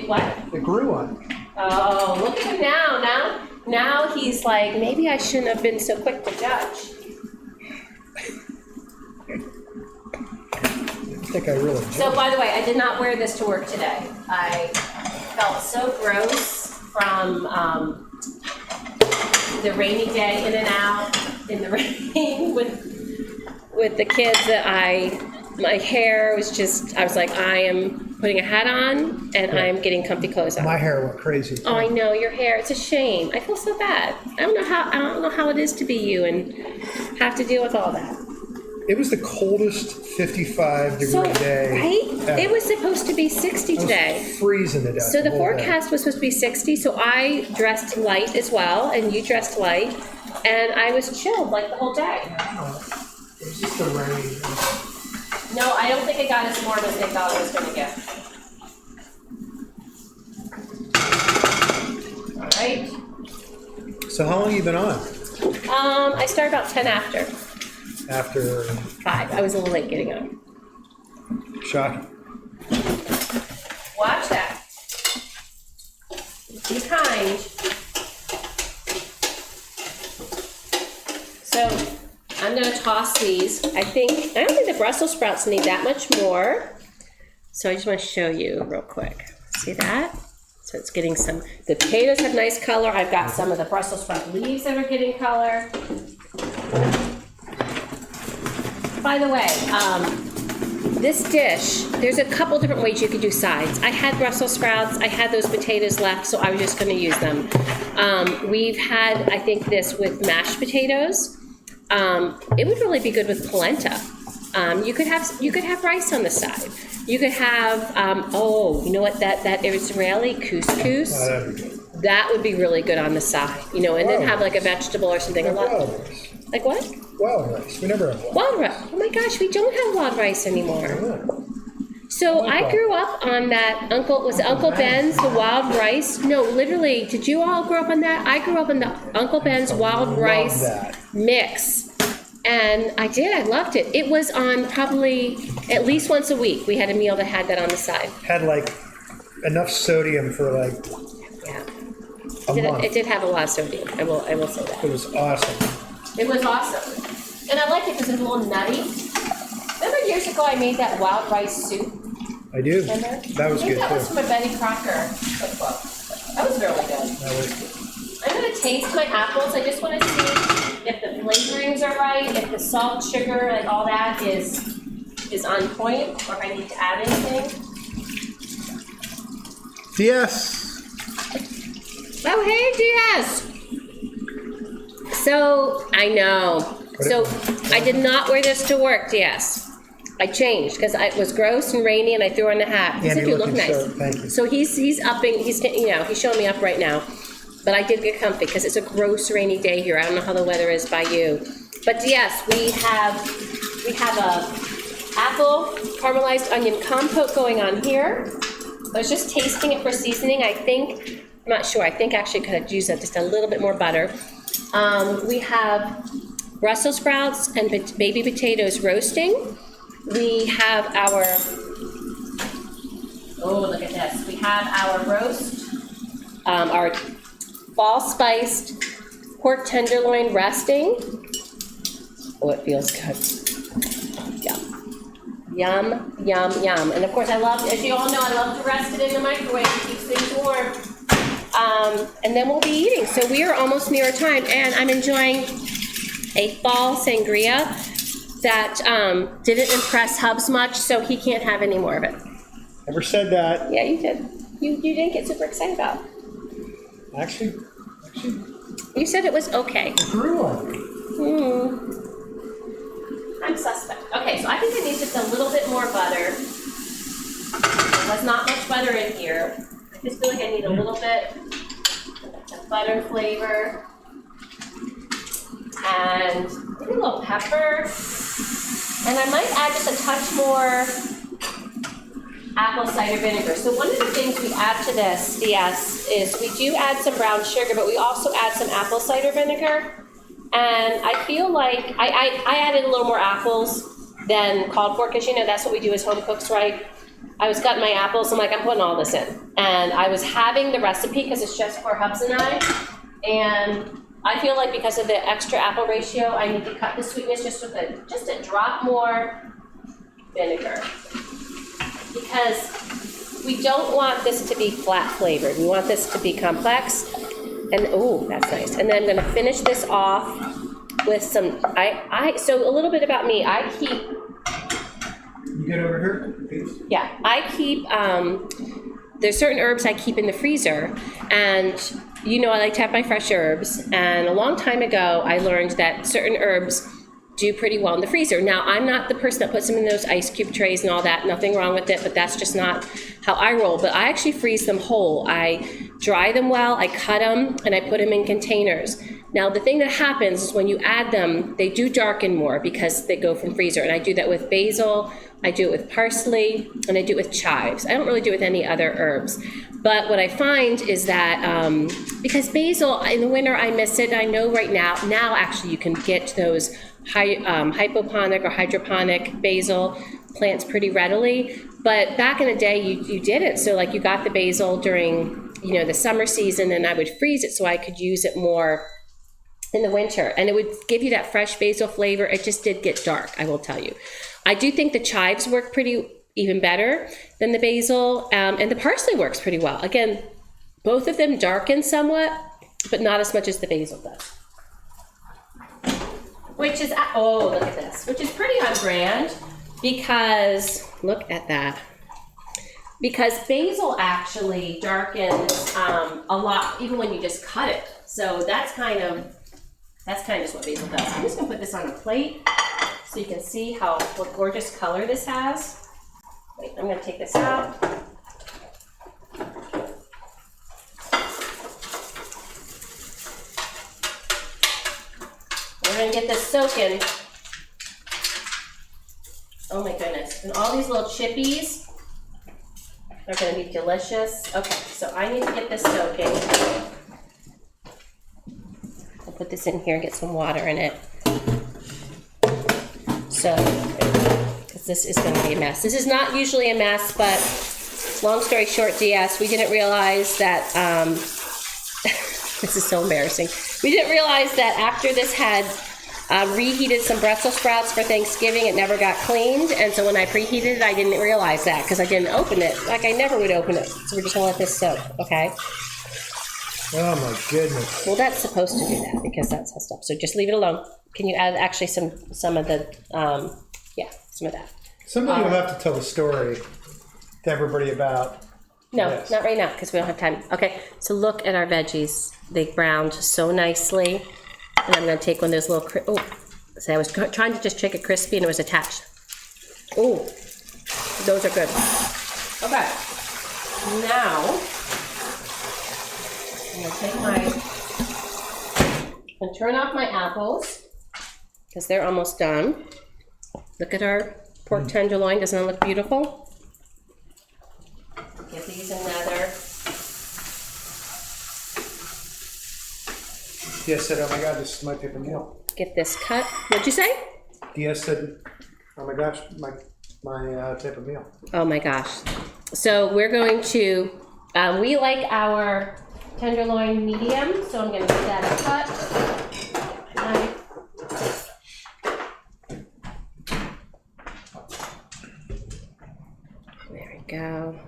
What? It grew on me. Oh, look at him now. Now he's like, maybe I shouldn't have been so quick to judge. I think I really did. So, by the way, I did not wear this to work today. I felt so gross from the rainy day, in and out in the rain with the kids, that my hair was just, I was like, I am putting a hat on and I'm getting comfy clothes on. My hair went crazy. Oh, I know, your hair, it's a shame. I feel so bad. I don't know how it is to be you and have to deal with all that. It was the coldest 55-degree So, day. right? ever. It was supposed to be 60 I was today. freezing to death. So the whole day. forecast was supposed to be 60, so I dressed light as well, and you dressed light, and I was chilled like the whole day. It was just the rain. No, I don't think it got as warm as they thought it was going to get. All right. So how long have you been on? I started about 10 after After 5. I was a little late getting up. shocking. Watch that. Be kind. So I'm going to toss these. I don't think the Brussels sprouts need that much more. So I just want to show you real quick. See that? So it's getting some, the potatoes have nice color. I've got some of the Brussels sprout leaves that are getting color. By the way, this dish, there's a couple different ways you could do sides. I had Brussels sprouts, I had those potatoes left, so I was just gonna use them. We've had, I think, this with mashed potatoes. It would really be good with polenta. You could have rice on the side. You could have, you know what, that Israeli couscous? Oh, that'd be good. That would be really good on the side, and then have like a vegetable or something. A lot. Wild rice. Like what? Wild rice. We never have wild. Wild rice. Oh my gosh, we don't have wild rice anymore. So I grew up on that Uncle Ben's, the wild rice. No, literally, did you all grow up on that? I grew up on the Uncle Ben's wild rice mix. And I loved it. It was on probably at least once a week. We had a meal that had that on the side. Had like enough sodium for like Yeah. a month. It did have a lot of sodium. I will say that. It was awesome. It was awesome. And I liked it because it was a little nutty. Remember years ago I made that wild rice soup? I do. Remember? That was I think good that was too. from a Betty Crocker cookbook. That was really good. That was good. I'm going to taste my apples. I just want to see if the flavorings are right, if the salt, sugar, and all that is on point, or if I need to add anything. Yes. Oh, hey, DS. So, I know. So, I did not wear this to work, DS. I changed because it was gross and rainy, and I threw on the hat. He said you look nice. Thank you. So he's upping. He's showing me up right now. But I did get comfy because it's a gross rainy day here. I don't know how the weather is by you. But yes, we have a apple caramelized onion compote going on here. I was just tasting it for seasoning. I'm not sure. I think actually could have used just a little bit more butter. We have Brussels sprouts and baby potatoes roasting. We have our, look at this. We have our roast, our fall spiced pork tenderloin resting. Oh, it feels good. Yum, yum, yum. And of course as you all know, I love to rest it in the microwave to keep things warm. And then we'll be eating. So we are almost near our time, and I'm enjoying a fall sangria that didn't impress Hubs much, so he can't have any more of it. Never said that. Yeah, you did. You didn't get super excited about it. Actually, You said it was okay. I grew on me. I'm suspect. Okay, so I think I need just a little bit more butter. There's not much butter in here. I just feel like I need a little bit of butter flavor. And maybe a little pepper. And I might add just a touch more apple cider vinegar. So one of the things we add to this, DS, is we do add some brown sugar, but we also add some apple cider vinegar. And I feel like I added a little more apples than called for, because that's what we do as home cooks, right? I was cutting my apples, I'm like, I'm putting all this in. And I was having the recipe, because it's just for Hubs and I, and I feel like because of the extra apple ratio, I need to cut the sweetness just with a drop more vinegar. Because we don't want this to be flat flavored. We want this to be complex. And oh, that's nice. And then I'm gonna finish this off with some, so a little bit about me. You get over here, please? Yeah, I keep, there's certain herbs I keep in the freezer, and I like to have my fresh herbs. And a long time ago, I learned that certain herbs do pretty well in the freezer. Now, I'm not the person that puts them in those ice cube trays and all that, nothing wrong with it, but that's just not how I roll. But I actually freeze them whole. I dry them well, I cut them, and I put them in containers. Now, the thing that happens is when you add them, they do darken more because they go from freezer. And I do that with basil, I do it with parsley, and I do it with chives. I don't really do it with any other herbs. But what I find is that because basil, in the winter, I miss it. I know right now actually you can get those hypoponic or hydroponic basil plants pretty readily. But back in the day, you didn't. So like you got the basil during, you know, the summer season, and I would freeze it so I could use it more in the winter, and it would give you that fresh basil flavor. It just did get dark, I will tell you. I do think the chives work even better than the basil, and the parsley works pretty well. Again, both of them darken somewhat, but not as much as the basil does. Which is, oh, look at this, which is pretty on brand, because, look at that. Because basil actually darkens a lot, even when you just cut it. So that's kind of just what basil does. I'm just gonna put this on a plate so you can see what gorgeous color this has. Wait, I'm gonna take this out. We're gonna get this soaking. Oh my goodness, and all these little chippies are gonna be delicious. Okay, so I need to get this soaking. I'll put this in here and get some water in it. So, because this is going to be a mess. This is not usually a mess, but long story short, DS, we didn't realize that, this is so embarrassing. We didn't realize that after this had reheated some Brussels sprouts for Thanksgiving, it never got cleaned. And so when I preheated it, I didn't realize that because I didn't open it. Like I never would open it. So we're just going to let this soak, okay? Oh my goodness. Well, that's supposed to do that because that's how stuff. So just leave it alone. Can you add actually some of the, some of that. Somebody will have to tell the story to everybody about No, this. not right now because we don't have time. Okay, so look at our veggies. They browned so nicely. And I'm going to take one of those little, see, I was trying to just check it crispy and it was attached. Oh, those are good. Okay, now I'm going to take and turn off my apples because they're almost done. Look at our pork tenderloin. Doesn't it look beautiful? Give these another. Dia said, oh my God, this is my type of meal. Get this cut. What'd you say? Dia said, oh my gosh, my type of meal. Oh my gosh. So we're going to, we like our tenderloin medium, so I'm going to give that a cut. There we go.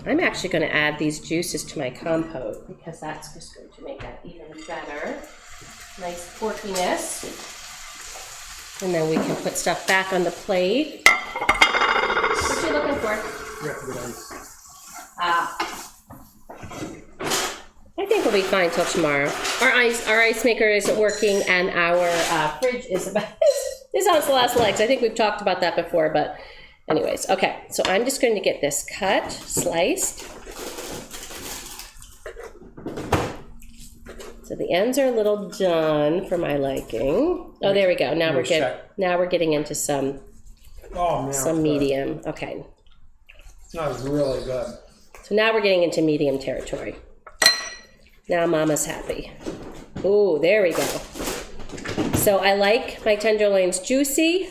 I'm actually going to add these juices to my compote because that's just going to make that even better. Nice porkiness. And then we can put stuff back on the plate. What you looking for? I think we'll be fine till tomorrow. Our ice maker isn't working, and our fridge is on its last legs. I think we've talked about that before, but anyways, okay. So I'm just going to get this cut, sliced. So the ends are a little done for my liking. Oh, there we go. Now we're getting into some medium. Okay. That was really good. So now we're getting into medium territory. Now Mama's happy. Ooh, there we go. So I like my tenderloins juicy.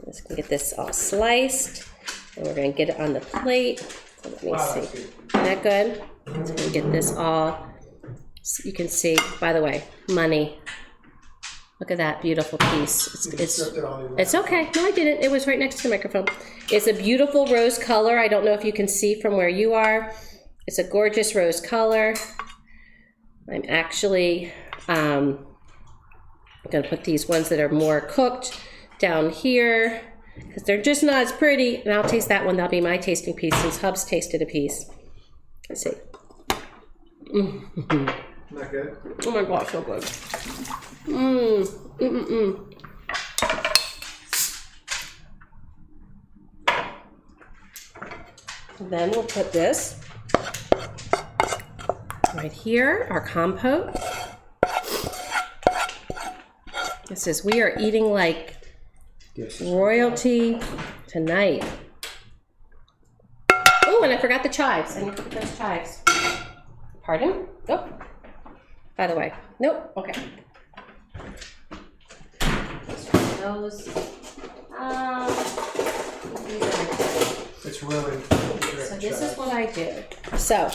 Let's get this all sliced, and we're going to get it on the plate. So let me see. Isn't that good? So we're going to get this all. So you can see, by the way, money. Look at that beautiful piece. It's okay. No, I didn't. It was right next to the microphone. It's a beautiful rose color. I don't know if you can see from where you are. It's a gorgeous rose color. I'm actually going to put these ones that are more cooked down here because they're just not as pretty. And I'll taste that one. That'll be my tasting piece since Hubs tasted a piece. Let's see. Not good? Oh my gosh, so good. Then we'll put this right here, our compote. This is, we are eating like royalty tonight. Oh, and I forgot the chives. I need to put those chives. Pardon? Nope. By the way, nope. Okay. Those. It's really. So this is what I do. So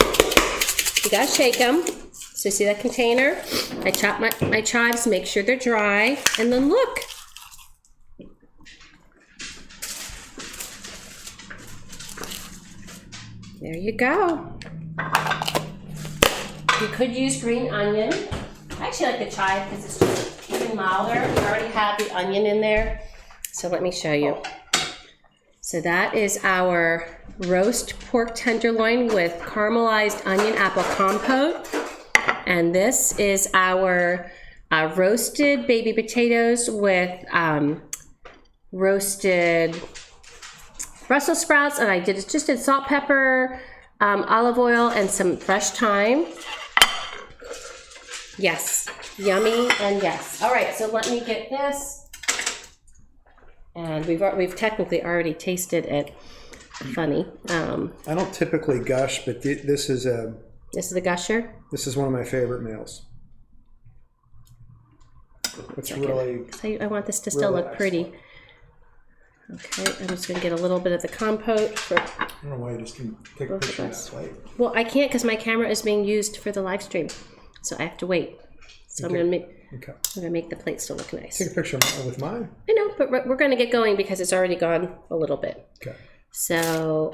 you gotta shake them. So see that container? I chop my chives, make sure they're dry, and then look. There you go. You could use green onion. I actually like the chive because it's just even milder. I already have the onion in there. So let me show you. So that is our roast pork tenderloin with caramelized onion apple compote. And this is our roasted baby potatoes with roasted Brussels sprouts. And I did salt, pepper, olive oil, and some fresh thyme. Yes, yummy and yes. All right, so let me get this. And we've technically already tasted it. Funny. I don't typically gush, but this is a gusher. This is one of my favorite meals. It's really. I want this to still look pretty. Okay, I'm just gonna get a little bit of the compote for. I don't know why you just can take a picture of that plate. Well, I can't because my camera is being used for the live stream, so I have to wait. So I'm gonna make. Okay. I'm gonna make the plate still look nice. Take a picture with mine. I know, but we're gonna get going because it's already gone a little bit. Okay. So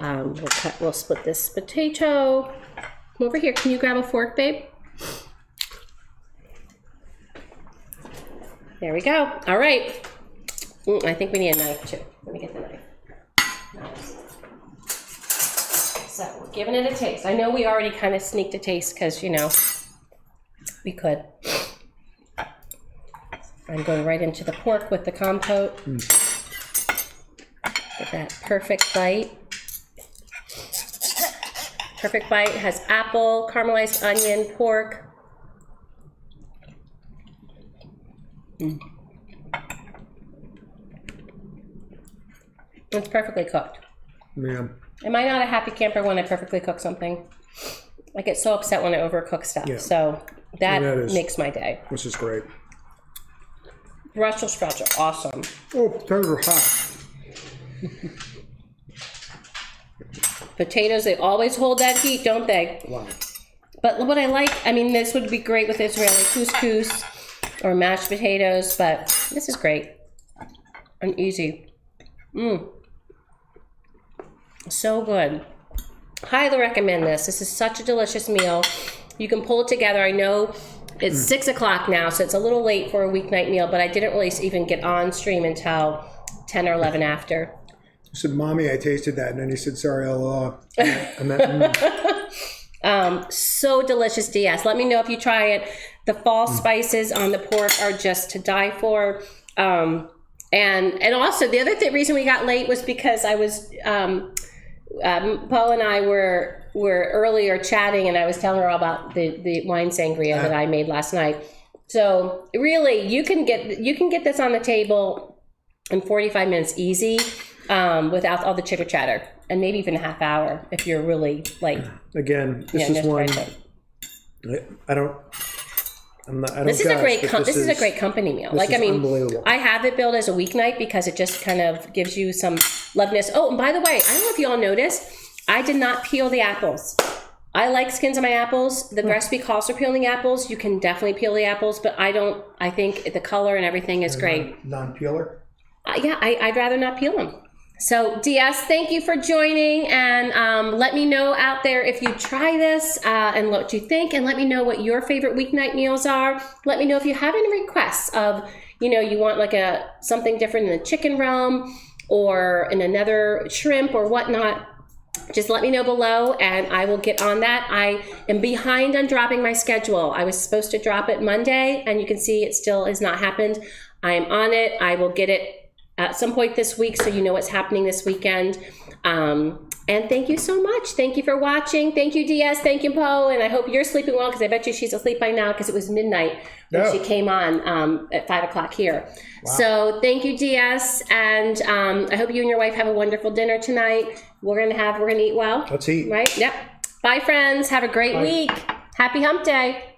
we'll split this potato. Come over here. Can you grab a fork, babe? There we go. All right. I think we need a knife too. Let me get the knife. So we're giving it a taste. I know we already kind of sneaked a taste because, you know, we could. I'm going right into the pork with the compote. Get that perfect bite. Perfect bite. It has apple, caramelized onion, pork. It's perfectly cooked. Yeah. Am I not a happy camper when I perfectly cook something? I get so upset when I overcook stuff. Yeah. So that makes my day. This is great. Brussels sprouts are awesome. Oh, potatoes are hot. Potatoes, they always hold that heat, don't they? Wow. But what I like, I mean, this would be great with Israeli couscous or mashed potatoes, but this is great and easy. So good. Highly recommend this. This is such a delicious meal. You can pull it together. I know it's 6 o'clock now, so it's a little late for a weeknight meal, but I didn't really even get on stream until 10 or 11 after. You said, Mommy, I tasted that. And then you said, sorry, so delicious, DS. Let me know if you try it. The fall spices on the pork are just to die for. And also, the other reason we got late was because I was, Paul and I were earlier chatting, and I was telling her all about the wine sangria that I made last night. So really, you can get this on the table in 45 minutes easy, without all the chitter chatter, and maybe even a half hour if you're really like. Again, this is one. This is a great company meal. Like, I mean, I have it billed as a weeknight because it just kind of gives you some loveness. Oh, and by the way, I don't know if you all noticed, I did not peel the apples. I like skins of my apples. The recipe calls for peeling apples. You can definitely peel the apples, but I don't. I think the color and everything is great. Non-peeler? Yeah, I'd rather not peel them. So, DS, thank you for joining, and let me know out there if you try this and what you think, and let me know what your favorite weeknight meals are. Let me know if you have any requests of, you know, you want like something different in the chicken realm or in another shrimp or whatnot. just let me know below and I will get on that. I am behind on dropping my schedule. I was supposed to drop it Monday, and you can see it still has not happened. I'm on it. I will get it at some point this week, so you know what's happening this weekend. And thank you so much. Thank you for watching. Thank you, DS. Thank you, Poe. And I hope you're sleeping well, because I bet you she's asleep by now, because it was midnight when she came on at 5 o'clock here. Wow. So thank you, DS. And I hope you and your wife have a wonderful dinner tonight. We're gonna eat well. Let's eat. Right? Yep. Bye, friends. Have a great week. Happy Hump Day.